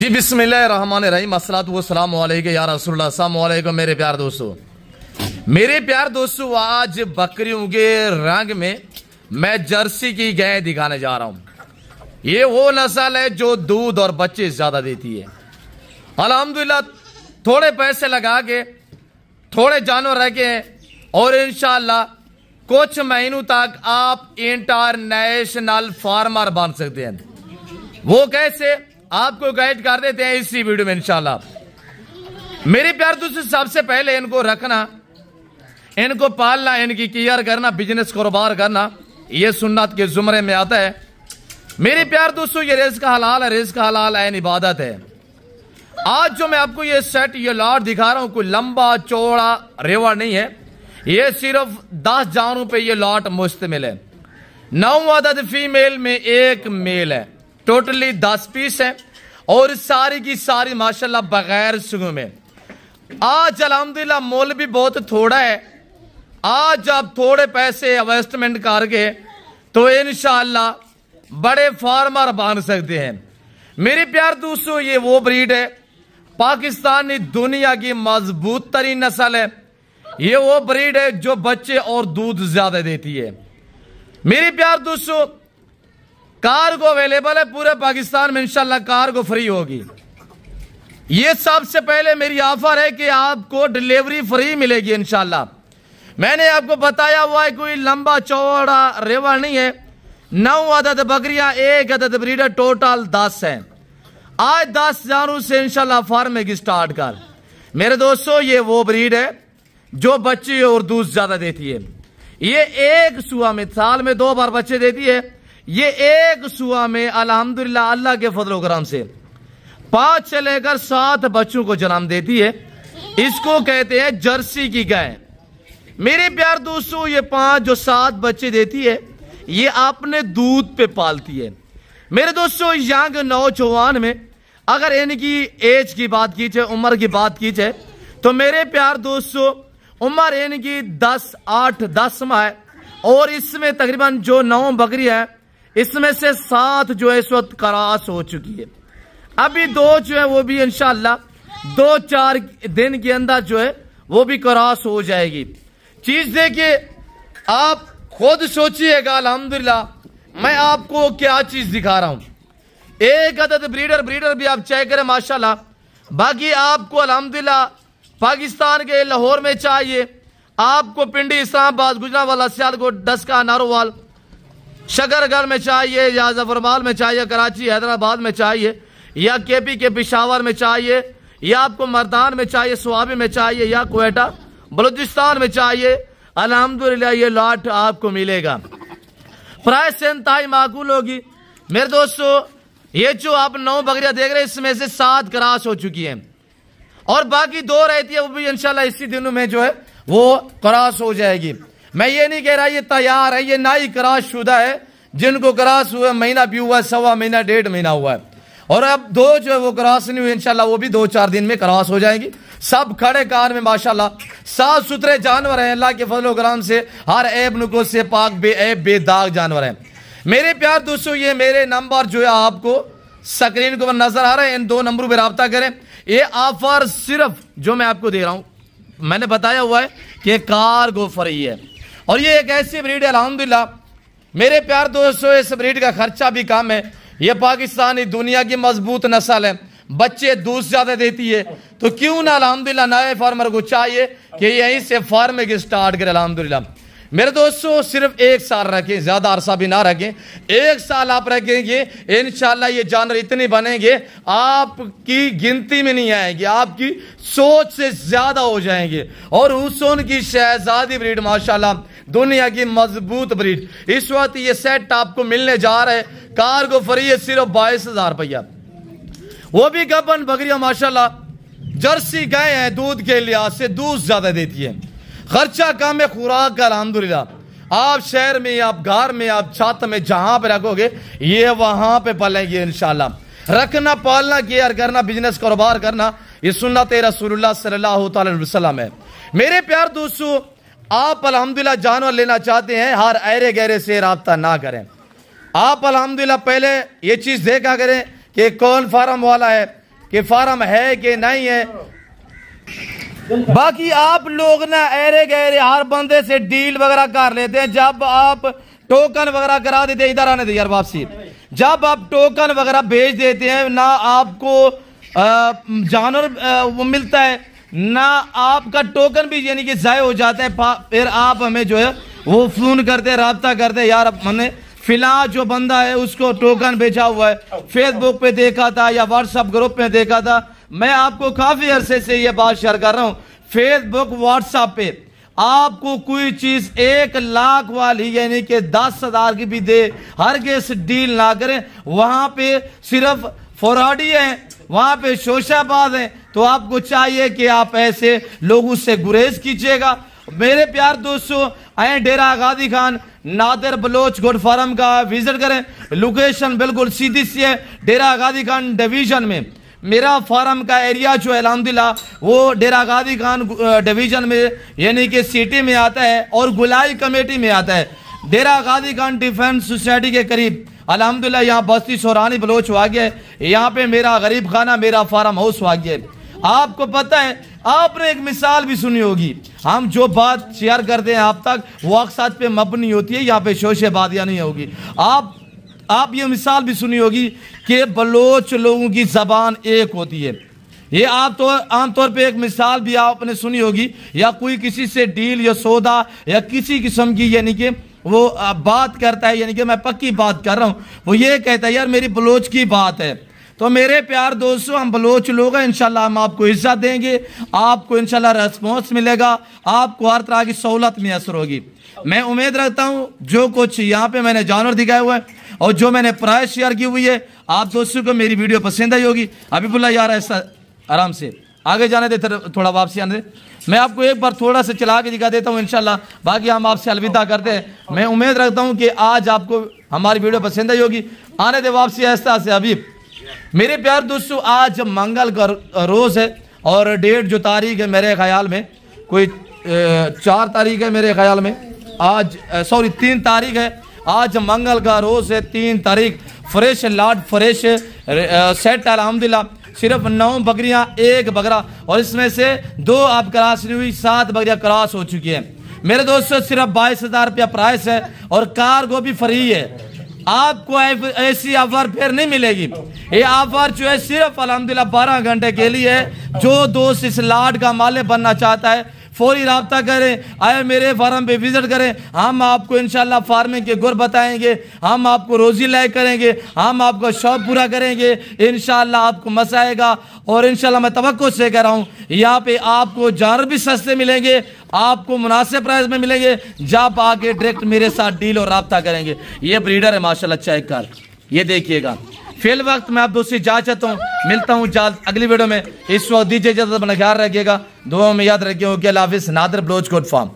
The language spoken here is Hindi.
जी बिस्मिल्लाहिर्रहमानिर्रहीम अस्सलातु वस्सलामु अलैका या रसूलल्लाह। अस्सलामु अलैकुम मेरे प्यार दोस्तों। आज बकरियों के रंग में मैं जर्सी की गाय दिखाने जा रहा हूँ। ये वो नस्ल है जो दूध और बच्चे ज्यादा देती है। अल्हम्दुलिल्लाह थोड़े पैसे लगा के थोड़े जानवर रखे और इंशाअल्लाह कुछ महीनों तक आप इंटरनेशनल फार्मर बन सकते हैं। वो कैसे आपको गाइड कर देते हैं इसी वीडियो में इंशाअल्लाह। मेरे प्यार दोस्तों, सबसे पहले इनको रखना, इनको पालना, इनकी केयर करना, बिजनेस कारोबार करना, ये सुन्नत के जुमरे में आता है। मेरे प्यार दोस्तों, ये रिज़्क हलाल है, रिज़्क हलाल ऐन इबादत है। आज जो मैं आपको ये सेट, ये लॉट दिखा रहा हूं, कोई लंबा चौड़ा रेवा नहीं है। ये सिर्फ 10 जानों पे ये लॉट मुश्तमिल है। 9 अदद फीमेल में 1 मेल है। टोटली 10 पीस है और सारी की सारी माशाल्लाह बगैर सुगु में। आज अल्हम्दुलिल्लाह मोल भी बहुत थोड़ा है। आज आप थोड़े पैसे इन्वेस्टमेंट करके तो इंशाअल्लाह बड़े फार्मर बन सकते हैं। मेरे प्यार दोस्तों, ये वो ब्रीड है, पाकिस्तानी दुनिया की मजबूत तरीन नस्ल है। ये वो ब्रीड है जो बच्चे और दूध ज्यादा देती है। मेरे प्यार दोस्तों, कार्गो अवेलेबल है पूरे पाकिस्तान में, इंशाल्लाह कार्गो फ्री होगी। ये सबसे पहले मेरी ऑफर है कि आपको डिलीवरी फ्री मिलेगी इंशाल्लाह। मैंने आपको बताया हुआ है कोई लंबा चौड़ा रेवा नहीं है। 9 अदद बकरियां, 1 अदद ब्रीडर, टोटल 10 है। आज 10 जानों से इंशाल्लाह फार्मिंग स्टार्ट कर। मेरे दोस्तों, ये वो ब्रीड है जो बच्चे और दूध ज्यादा देती है। ये एक सुआ में साल में 2 बार बच्चे देती है। ये एक सुआ में अल्हम्दुलिल्लाह अल्लाह के फजल करम से 5 से लेकर 7 बच्चों को जन्म देती है। इसको कहते हैं जर्सी की गाय। मेरे प्यार दोस्तों, ये 5 जो 7 बच्चे देती है, ये अपने दूध पे पालती है। मेरे दोस्तों, यंग नौजवान में अगर इनकी एज की बात की जाए, उम्र की बात की जाए, तो मेरे प्यार दोस्तों उम्र इनकी 8-10 माह है। और इसमें तकरीबन जो 9 बकरी है, इसमें से 7 जो है इस वक्त क्रॉस हो चुकी है। अभी 2 जो है वो भी इंशाल्लाह 2-4 दिन के अंदर जो है वो भी क्रॉस हो जाएगी। चीज देखिए, आप खुद सोचिएगा। अल्हम्दुलिल्लाह मैं आपको क्या चीज दिखा रहा हूं। 1 अदद ब्रीडर भी आप चेक करें माशाल्लाह। बाकी आपको अल्हम्दुलिल्लाह पाकिस्तान के लाहौर में चाहिए, आपको पिंडी, इस्लामाबाद, गुजरांवाला, सियालकोट, डस्का, नारोवाल, शकरगढ़ में चाहिए, या जफरमाल में चाहिए, कराची, हैदराबाद में चाहिए, या केपी के पिशावर में चाहिए, या आपको मर्दान में चाहिए, स्वाबी में चाहिए, या क्वेटा बलूचिस्तान में चाहिए, अल्हम्दुलिल्लाह ये लॉट आपको मिलेगा। प्राइस इंतहाई माकूल होगी। मेरे दोस्तों, ये जो आप 9 बकरियां देख रहे हैं, इसमें से 7 क्रॉस हो चुकी हैं और बाकी 2 रहती है, वो भी इंशाल्लाह इसी दिनों में जो है वो क्रॉस हो जाएगी। मैं ये नहीं कह रहा ये तैयार है, ये ना ही क्रॉस शुदा है। जिनको क्रॉस हुआ महीना भी हुआ, 1.25 महीना, 1.5 महीना हुआ है, और अब 2 जो है वो क्रॉस नहीं हुई, इंशाल्लाह वो भी 2-4 दिन में क्रॉस हो जाएंगी। सब खड़े कार में माशाल्लाह साफ सुथरे जानवर हैं। अल्लाह के फजल करम से हर ऐब नुको से पाक बेऐब बेदाग जानवर हैं। मेरे प्यार दोस्तों, ये मेरे नंबर जो है आपको स्क्रीन को नजर आ रहे हैं, इन 2 नंबरों पर राब्ता करें। ये ऑफर सिर्फ जो मैं आपको दे रहा हूं, मैंने बताया हुआ है कि कार्गो फ्री है। और ये एक ऐसी ब्रीड है अल्हम्दुलिल्लाह मेरे प्यार दोस्तों, इस ब्रीड का खर्चा भी कम है। ये पाकिस्तानी दुनिया की मजबूत नस्ल है, बच्चे दूध ज्यादा देती है। तो क्यों ना अल्हम्दुलिल्लाह नए फार्मर को चाहिए कि यहीं से फार्मिंग स्टार्ट करे। अल्हम्दुलिल्लाह मेरे दोस्तों, सिर्फ 1 साल रखें, ज्यादा अरसा भी ना रखें। 1 साल आप रखेंगे, इंशाल्लाह ये जानवर इतने बनेंगे आपकी गिनती में नहीं आएंगे, आपकी सोच से ज्यादा हो जाएंगे। और हुसैन की शहजादी ब्रीड माशाल्लाह दुनिया की मजबूत ब्रीड। इस वक्त ये सेट आपको मिलने जा रहा है, कार्गो फ्री है, सिर्फ 22,000 रुपया। वो भी गबन बकरियां माशाल्लाह जर्सी गाय है, दूध के लिहाज से दूध ज्यादा देती है, खर्चा कम है, खुराक का अल्हम्दुलिल्लाह। आप शहर में, आप घर में, आप छत में, जहां पे रखोगे ये वहां पे पलेंगे इंशाल्लाह। रखना, पालना, केयर करना, बिजनेस कारोबार करना, ये सुन्नत रसूलुल्लाह सल्लल्लाहु अलैहि वसल्लम है। मेरे प्यार दोस्तों, आप अल्हम्दुलिल्लाह जानवर लेना चाहते हैं, हर ऐरे गहरे से राब्ता ना करें। आप अल्हम्दुलिल्लाह पहले ये चीज देखा करें कि कौन फार्म वाला है, कि फार्म है कि नहीं है। बाकी आप लोग ना अरे गहरे हर बंदे से डील वगैरह कर लेते हैं। जब आप टोकन वगैरह करा देते हैं, इधर आने दे यार वापसी, जब आप टोकन वगैरह भेज देते हैं ना आपको जानवर मिलता है ना आपका टोकन भी यानी कि ज़ाय हो जाता है। फिर आप हमें जो है वो फोन करते हैं, रब्ता करते हैं, यार हमने फिलहाल जो बंदा है उसको टोकन भेजा हुआ है, फेसबुक पे देखा था या व्हाट्सएप ग्रुप में देखा था। मैं आपको काफी अरसे से ये बात शेयर कर रहा हूँ, फेसबुक व्हाट्सएप पे आपको कोई चीज 1 लाख वाली यानी कि 10,000 की भी दे, हर केस डील ना करें। वहां पे सिर्फ फ्रॉडी है, वहां पे शोशाबाज है। तो आपको चाहिए कि आप ऐसे लोगों से गुरेज कीजिएगा। मेरे प्यार दोस्तों, आए डेरा गादी खान नादिर बलोच गोट फार्म का विजिट करें। लोकेशन बिल्कुल सीधी सी है, डेरा गादी खान डिवीजन में। मेरा फार्म का एरिया जो है अल्हम्दुलिल्लाह वो डेरा गादी खान डिवीजन में यानी कि सिटी में आता है और गुलाई कमेटी में आता है। डेरा गादी खान डिफेंस सोसाइटी के करीब अल्हम्दुलिल्लाह यहाँ बस्ती सोरानी बलोच वाक़ है। यहाँ पे मेरा गरीब खाना, मेरा फार्म हाउस वाक़ है। आपको पता है, आपने एक मिसाल भी सुनी होगी, हम जो बात शेयर करते हैं आप तक वो अक्सर पे मबनी होती है, यहाँ पे शोशेबादियाँ नहीं होगी। आप ये मिसाल भी सुनी होगी कि बलोच लोगों की जबान एक होती है। ये आप तो आमतौर पे एक मिसाल भी आपने सुनी होगी, या कोई किसी से डील या सौदा या किसी किस्म की यानी कि वो बात करता है, यानी कि मैं पक्की बात कर रहा हूँ, वो ये कहता है यार मेरी बलोच की बात है। तो मेरे प्यार दोस्तों, हम बलोच लोग हैं, इंशाल्लाह हम आपको इज्जत देंगे, आपको इंशाल्लाह रेस्पॉन्स मिलेगा, आपको हर तरह की सहूलत मैसर होगी। मैं उम्मीद रखता हूँ जो कुछ यहाँ पे मैंने जानवर दिखाया हुआ है और जो मैंने प्राइस शेयर की हुई है, आप दोस्तों को मेरी वीडियो पसंद आई होगी। अभी बुला यार ऐसा आराम से आगे जाने दे, थोड़ा वापसी आने दे। मैं आपको एक बार थोड़ा सा चला के दिखा देता हूँ इंशाल्लाह, बाकी हम आपसे अलविदा करते हैं। मैं उम्मीद रखता हूँ कि आज आपको हमारी वीडियो पसंद आई होगी। आने दे वापसी ऐसा से। अभी मेरे प्यार दोस्तों, आज मंगल का रोज़ है और डेट जो तारीख है मेरे ख्याल में कोई 4 तारीख है मेरे ख्याल में, आज 3 तारीख है। आज मंगल का रोज़ है, 3 तारीख। फ्रेश लाट फ्रेश सेट अल्हम्दुलिल्लाह, सिर्फ 9 बकरियां 1 बकरा, और इसमें से 2 अब क्रॉस नहीं हुई, 7 बकरियां क्रॉस हो चुकी हैं। मेरे दोस्तों सिर्फ 22,000 रुपया प्राइस है और कार्गो भी फ्री है। आपको ऐसी ऑफर फिर नहीं मिलेगी। ये ऑफर जो है सिर्फ अल्हम्दुलिल्लाह 12 घंटे के लिए है। जो दोस्त इस लाट का मालिक बनना चाहता है फौरी रब्ता करें, आए मेरे फार्म पे विजिट करें। हम आपको इंशाल्लाह फार्मिंग के गुर बताएंगे, हम आपको रोजी लायक करेंगे, हम आपका शौक पूरा करेंगे। इंशाल्लाह आपको मजा आएगा और इंशाल्लाह मैं तवक्को से कह रहा हूँ यहाँ पे आपको जानवर भी सस्ते मिलेंगे, आपको मुनासिब प्राइस में मिलेंगे। जब आके डायरेक्ट मेरे साथ डील और रब्ता करेंगे। ये ब्रीडर है माशाल्लाह चेक कर, ये देखिएगा। फिल वक्त मैं आप दोस्तों जा चाहता हूँ, मिलता हूँ जल्द अगली वीडियो में। इस वक्त दीजिए इजाजत, अपना ख्याल रखिएगा, दुआ में याद रखिए। ओके, अल्लाह हाफिज़। Nadir Baloch goat farm.